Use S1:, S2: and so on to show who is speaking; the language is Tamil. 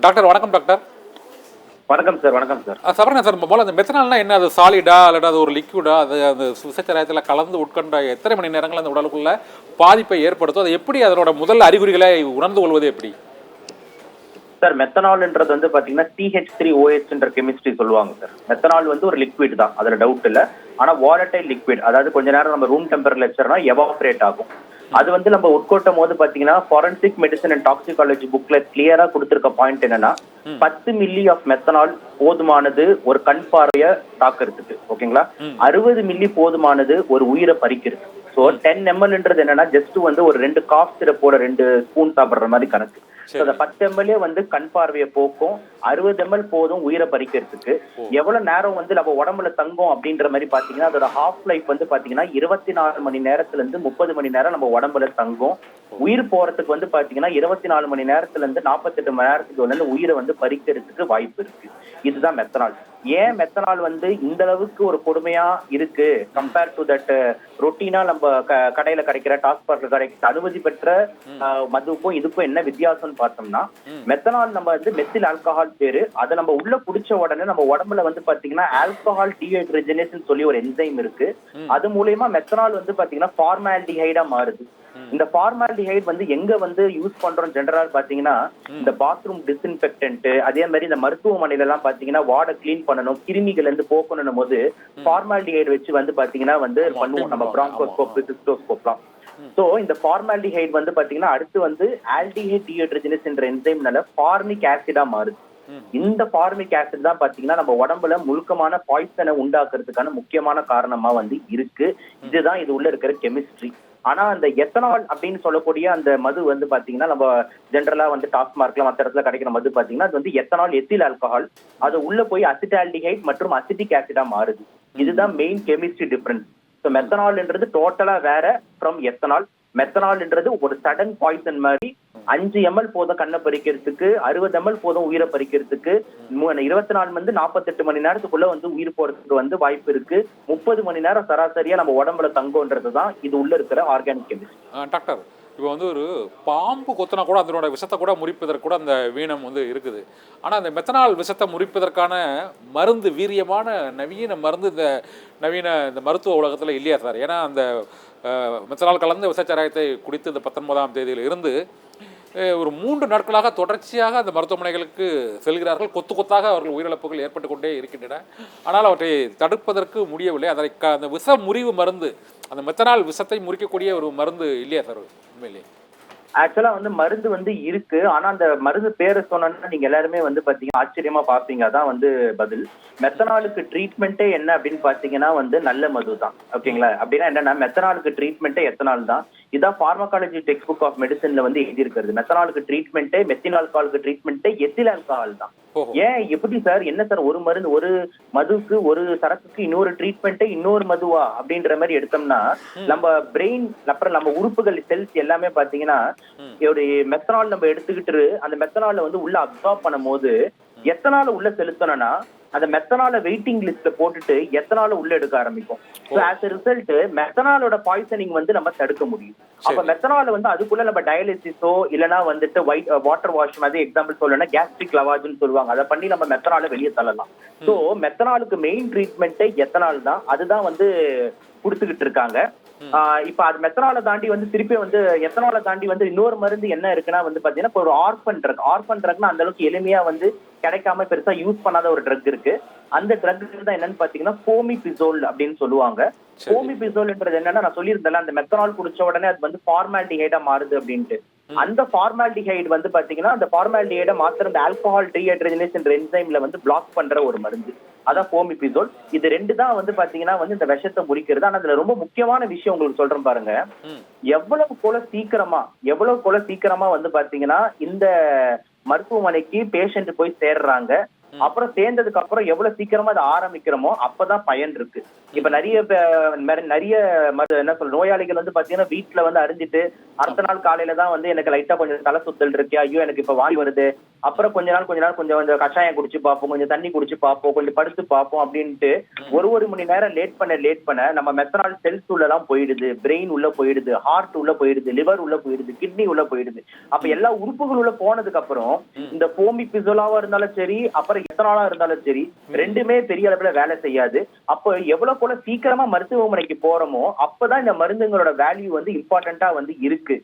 S1: டாக்டர் வணக்கம் டாக்டர்.
S2: வணக்கம் சார். வணக்கம் சார்.
S1: சபரண சார், முதல்ல அந்த மெத்தனால்னா என்ன? அது சாலிடா அல்லது அது ஒரு லிக்விடா? அது அந்த விசைச்சராயத்தில் கலந்து உட்கொண்ட எத்தனை மணி நேரங்கள் அந்த உடலுக்குள்ள பாதிப்பை ஏற்படுத்தும்? அது எப்படி அதனோட முதல் அறிகுறிகளை உணர்ந்து கொள்வது எப்படி?
S2: சார், மெத்தனால்ன்றது வந்து பாத்தீங்கன்னா CH3OH கெமிஸ்ட்ரி சொல்லுவாங்க சார். மெத்தனால் வந்து ஒரு லிக்விட் தான், அதுல டவுட் இல்ல. ஆனா வாலடைல் லிக்விட், அதாவது கொஞ்ச நேரம் நம்ம ரூம் டெம்பரேச்சர்னா எவாபரேட் ஆகும். அது வந்து நம்ம உட்கொட்டும் போது பாத்தீங்கன்னா ஃபாரன்சிக் மெடிசன் அண்ட் டாக்ஸிகாலஜி புக்ல கிளியரா கொடுத்திருக்க பாயிண்ட் என்னன்னா 10 மில்லி ஆஃப் மெத்தனால் போதுமானது ஒரு கண் பார்வைய தாக்குறதுக்கு. ஓகேங்களா? 60 மில்லி போதுமானது ஒரு உயிரை பறிக்கிறது. ஸோ 10 mlன்றது என்னன்னா ஜஸ்ட் வந்து ஒரு 2 காஃப் சிரப்போட 2 ஸ்பூன் சாப்பிடுற மாதிரி கணக்கு. அந்த 10 ml வந்து கண் பார்வையை போக்கும், 60 ml போதும் உயிரை பறிக்கிறதுக்கு. எவ்வளவு நேரம் வந்து நம்ம உடம்புல தங்கும் அப்படின்ற மாதிரி பாத்தீங்கன்னா அதோட ஹாஃப் லைஃப் வந்து பாத்தீங்கன்னா 24 மணி நேரத்துல இருந்து 30 மணி நேரம் நம்ம உடம்புல தங்கும். உயிர் போறதுக்கு வந்து பாத்தீங்கன்னா 24 மணி நேரத்துல இருந்து 48 மணி நேரத்துக்கு வந்து உயிரை வந்து பறிக்கிறதுக்கு வாய்ப்பு இருக்கு. இதுதான் மெத்தனால். ஏன் மெத்தனால் வந்து இந்த அளவுக்கு ஒரு கொடுமையா இருக்கு கம்பேர் டு தட் ரொட்டீனா நம்ம கடையில கிடைக்கிற டாஸ்மார்க்ல கிடைக்கிற அனுமதி பெற்ற மதுவுக்கும் இதுக்கும் என்ன வித்தியாசம்னு பார்த்தோம்னா, மெத்தனால் நம்ம வந்து மெத்தில் ஆல்கஹால் பேரு. அதை நம்ம உள்ள குடிச்ச உடனே நம்ம உடம்புல வந்து பாத்தீங்கன்னா ஆல்கஹால் டீஹைட்ரஜனேஸ் சொல்லி ஒரு என்சைம் இருக்கு. அது மூலயமா மெத்தனால் வந்து பாத்தீங்கன்னா ஃபார்மால்டிஹைடா மாறுது. இந்த ஃபார்மால்டிஹைட் வந்து எங்க வந்து யூஸ் பண்றோம் ஜெனரலா பாத்தீங்கன்னா இந்த பாத்ரூம் டிஸ்இன்ஃபெக்டன்ட், அதே மாதிரி இந்த மருத்துவமனையில எல்லாம் பாத்தீங்கன்னா வார்டை கிளீன் பண்ணணும், கிருமிகள் இருந்து போக்கணும் போது ஃபார்மால்டிஹைட் வச்சு வந்து பாத்தீங்கன்னா வந்து பண்ணுவோம் நம்ம பிராங்கோஸ்கோப் சிஸ்டோஸ்கோப்லாம். சோ இந்த ஃபார்மால்டிஹைட் வந்து பாத்தீங்கன்னா அடுத்து வந்து ஆல்டிஹைட் டீஹைட்ரஜனேஸ் என்ற என்சைம்னால ஃபார்மிக் ஆசிடா மாறுது. இந்த ஃபார்மிக் ஆசிட் தான் பாத்தீங்கன்னா நம்ம உடம்புல முழுக்கமான பாய்சனை உண்டாக்குறதுக்கான முக்கியமான காரணமா வந்து இருக்கு. இதுதான் இது உள்ள இருக்கிற கெமிஸ்ட்ரி. ஆனா அந்த எத்தனால் அப்படின்னு சொல்லக்கூடிய அந்த மது வந்து பாத்தீங்கன்னா நம்ம ஜென்ரலா வந்து டாஸ்மார்க்ல மற்ற இடத்துல கிடைக்கிற மது பாத்தீங்கன்னா அது வந்து எத்தனால் எத்தில் ஆல்கஹால், அது உள்ள போய் அசிட்டால்டிஹைட் மற்றும் அசிட்டிக் ஆசிடா மாறுது. இதுதான் மெயின் கெமிஸ்ட்ரி டிஃபரன்ஸ். ஸோ மெத்தனால்ன்றது டோட்டலா வேற ஃப்ரம் எத்தனால். மெத்தனால்ன்றது ஒரு சடன் பாய்சன் மாதிரி 5 ml போதும் கண்ணை பறிக்கிறதுக்கு, 60 ml போதும் உயிரை பறிக்கிறதுக்கு, 24 வந்து 48 மணி நேரத்துக்குள்ள வந்து உயிர் போறதுக்கு வந்து வாய்ப்பு இருக்கு. 30 மணி நேரம் சராசரியா நம்ம உடம்புல தங்கன்றதுதான் இது உள்ள இருக்கிற ஆர்கானிக் கெமிஸ்ட்ரி.
S1: டாக்டர், இப்போ வந்து ஒரு பாம்பு கொத்தினா கூட அதனோட விஷத்தை கூட முறிப்பதற்கு கூட அந்த வீணம் வந்து இருக்குது. ஆனால் அந்த மெத்தனால் விஷத்தை முறிப்பதற்கான மருந்து, வீரியமான நவீன மருந்து இந்த மருத்துவ உலகத்தில் இல்லையா சார்? ஏன்னா அந்த மெத்தனால் கலந்த விசச்சாராயத்தை குடித்து இந்த 19ஆம் தேதியில் இருந்து ஒரு 3 நாட்களாக தொடர்ச்சியாக அந்த மருத்துவமனைகளுக்கு செல்கிறார்கள். கொத்து கொத்தாக அவர்கள் உயிரிழப்புகள் ஏற்பட்டு கொண்டே இருக்கின்றன. ஆனால் அவற்றை தடுப்பதற்கு முடியவில்லை. அதை அந்த விஷ முறிவு மருந்து, அந்த மெத்தனால் விஷத்தை முறிக்கக்கூடிய ஒரு மருந்து இல்லையா சார் உண்மையிலே?
S2: ஆக்சுவலா வந்து மருந்து வந்து இருக்கு. ஆனா அந்த மருந்து பேரை சொன்னா நீங்க எல்லாருமே வந்து பாத்தீங்கன்னா ஆச்சரியமா பாப்பீங்க. அதான் வந்து பதில். மெத்தனாலுக்கு ட்ரீட்மெண்ட்டே என்ன அப்படின்னு பாத்தீங்கன்னா வந்து நல்ல மது தான். ஓகேங்களா? அப்படின்னா என்னன்னா மெத்தனாலுக்கு ட்ரீட்மெண்ட்டே எத்தனால் தான். இதான் பார்மகாலஜி டெக்ஸ்ட் புக் ஆஃப் மெடிசன்ல வந்து எழுதி இருக்கிறது. மெத்தனாலுக்கு ட்ரீட்மெண்ட்டே, மெத்தில் ஆல்கஹாலுக்கு ட்ரீட்மெண்ட்டே எத்தில் ஆல்கஹால் தான். ஏன் எப்படி சார், என்ன சார் ஒரு மருந்து, ஒரு மதுக்கு ஒரு சரக்குக்கு இன்னொரு ட்ரீட்மெண்ட்டே இன்னொரு மதுவா அப்படின்ற மாதிரி எடுத்தோம்னா நம்ம பிரெயின் அப்புறம் நம்ம உறுப்புகள் செல்ஸ் எல்லாமே பாத்தீங்கன்னா மெத்தனால் நம்ம எடுத்துக்கிட்டு அந்த மெத்தனால வந்து உள்ள அப்சார்ப் பண்ணும் போது எத்தனால உள்ள செலுத்தணும்னா அந்த மெத்தனால வெயிட்டிங் லிஸ்ட்ல போட்டுட்டு எத்தனால உள்ள எடுக்க ஆரம்பிக்கும். ஆஸ் எ ரிசல்ட் மெத்தனாலோட பாய்சனிங் வந்து நம்ம தடுக்க முடியும். அப்ப மெத்தனால வந்து அதுக்குள்ள நம்ம டயாலிசிஸோ இல்லைன்னா வந்துட்டு வாட்டர் வாஷ் மாதிரி எக்ஸாம்பிள் சொல்லணும்னா கேஸ்ட்ரிக் லவாஜ்னு சொல்லுவாங்க, அதை பண்ணி நம்ம மெத்தனால வெளியே தள்ளலாம். சோ மெத்தனாலுக்கு மெயின் ட்ரீட்மெண்ட்டே எத்தனால் தான். அதுதான் வந்து கொடுத்துக்கிட்டு இருக்காங்க. இப்ப அது மெத்தனால தாண்டி வந்து திருப்பி வந்து எத்தனால தாண்டி வந்து இன்னொரு மருந்து என்ன இருக்குன்னா வந்து பாத்தீங்கன்னா ஒரு ஆர்ஃபன் ட்ரக்னா அந்த அளவுக்கு எளிமையா வந்து கிடைக்காம பெருசா யூஸ் பண்ணாத ஒரு ட்ரக் இருக்கு. அந்த ட்ரக் தான் என்னன்னு பாத்தீங்கன்னா ஃபோமிபிசோல் அப்படின்னு சொல்லுவாங்க. ஃபோமிபிசோல்ன்றது என்னன்னா நான் சொல்லியிருந்தேன், அந்த மெத்தனால் குடிச்ச உடனே அது வந்து ஃபார்மால்டிஹைடா மாறுது அப்படின்ட்டு. அந்த ஃபார்மால்டிஹைடு வந்து பாத்தீங்கன்னா அந்த ஃபார்மால்டிஹைடை மாத்திர அந்த ஆல்கஹால் டீஹைட்ரஜனேஸ் என்ற என்சைம்ல வந்து பிளாக் பண்ற ஒரு மருந்து. அதான் ஃபோமிபிசோல். இது 2 தான் வந்து பாத்தீங்கன்னா வந்து இந்த விஷத்தை முறிக்கிறது. ஆனா அதுல ரொம்ப முக்கியமான விஷயம் உங்களுக்கு சொல்றேன் பாருங்க. எவ்வளவு கூட சீக்கிரமா வந்து பாத்தீங்கன்னா இந்த மருத்துவமனைக்கு பேஷண்ட் போய் சேர்றாங்க, அப்புறம் சேர்ந்ததுக்கு அப்புறம் எவ்வளவு சீக்கிரமா அதை ஆரம்பிக்கிறோமோ அப்பதான் பயன் இருக்கு. இப்ப நிறைய என்ன சொல்ற நோயாளிகள் வந்து பாத்தீங்கன்னா வீட்டுல வந்து அறிஞ்சிட்டு அடுத்த நாள் காலையில தான் வந்து எனக்கு லைட்டா கொஞ்சம் தலை சுத்தல் இருக்கு, ஐயோ எனக்கு இப்ப வாய் வருது, அப்புறம் கொஞ்ச நாள் கொஞ்சம் கஷாயம் குடிச்சு பார்ப்போம், கொஞ்சம் தண்ணி குடிச்சு பார்ப்போம், கொஞ்சம் படுத்து பார்ப்போம் அப்படின்ட்டு ஒரு மணி நேரம் லேட் பண்ண நம்ம மெத்தனால் செல்ஸ் உள்ள எல்லாம் போயிடுது, பிரெயின் உள்ள போயிடுது, ஹார்ட் உள்ள போயிடுது, லிவர் உள்ள போயிடுது, கிட்னி உள்ள போயிடுது. அப்ப எல்லா உறுப்புகள் உள்ள போனதுக்கு அப்புறம் இந்த போமிபிசோலாவா இருந்தாலும் சரி, அப்புறம் எத்தனாலா இருந்தாலும் சரி, ரெண்டுமே பெரிய அளவுல வேலை செய்யாது. அப்போ எவ்வளவு போல சீக்கிரமா மருத்துவமனைக்கு போறோமோ அப்பதான் இந்த மருந்துங்களோட வேல்யூ வந்து இம்பார்ட்டன்டா வந்து இருக்கு.